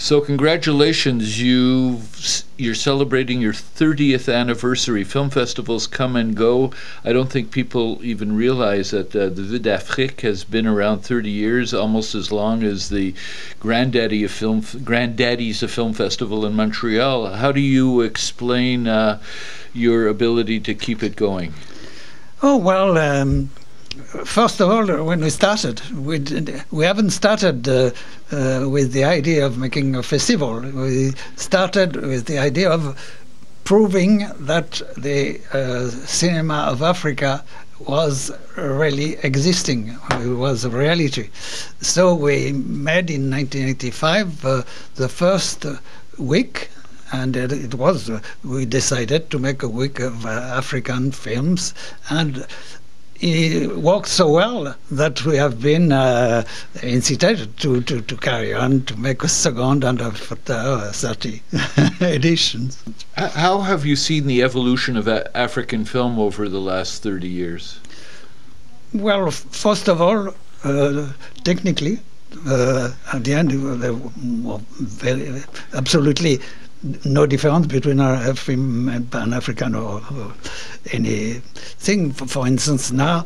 So congratulations, you're celebrating your 30th anniversary. Film festivals come and go. I don't think people even realize that the Vues d'Afrique has been around 30 years, almost as long as the Granddaddies of Film Festival in Montreal. How do you explain your ability to keep it going? Oh, well, first of all, when we started, we haven't started with the idea of making a festival. We started with the idea of proving that the cinema of Africa was really existing. It was a reality. So we made in 1985 the first week. And we decided to make a week of African films, and it worked so well that we have been incited to carry on to make a second and a 30 editions. How have you seen the evolution of African film over the last 30 years? Well, first of all, technically, at the end, there were absolutely no difference between our film and Pan-African or anything. For instance, now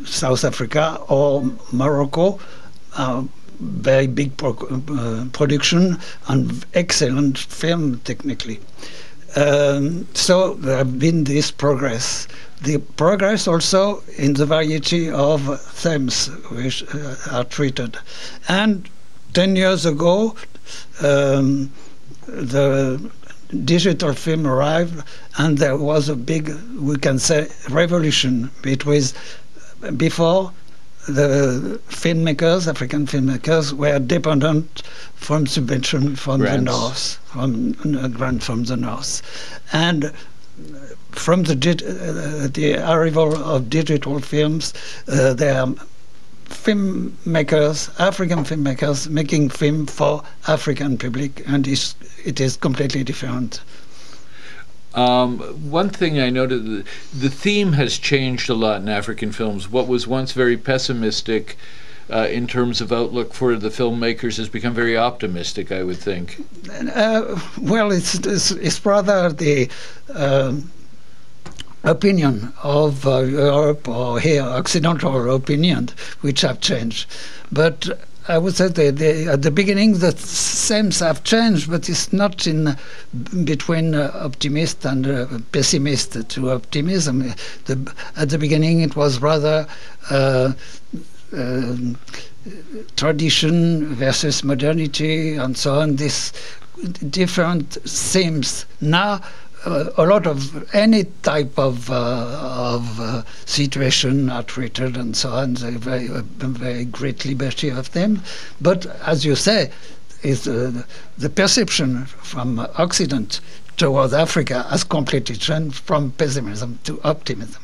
South Africa or Morocco are very big production and excellent film technically. So there have been this progress. The progress also in the variety of themes which are treated. And 10 years ago, the digital film arrived, and there was a big, we can say, revolution. It was before the filmmakers, African filmmakers, were dependent from subvention from the north, from the north, and from the arrival of digital films, there are filmmakers, African filmmakers, making film for African public, and it is completely different. One thing I noted, the theme has changed a lot in African films. What was once very pessimistic in terms of outlook for the filmmakers has become very optimistic, I would think. Well, it's rather the opinion of Europe, or here Occidental opinion, which have changed. But I would say at the beginning the themes have changed, but it's not in between optimist and pessimist to optimism. At the beginning it was rather tradition versus modernity and so on, these different themes. Now a lot of any type of situation are treated and so on. They very great liberty of them. But as you say, is the perception from Occident towards Africa has completely changed from pessimism to optimism.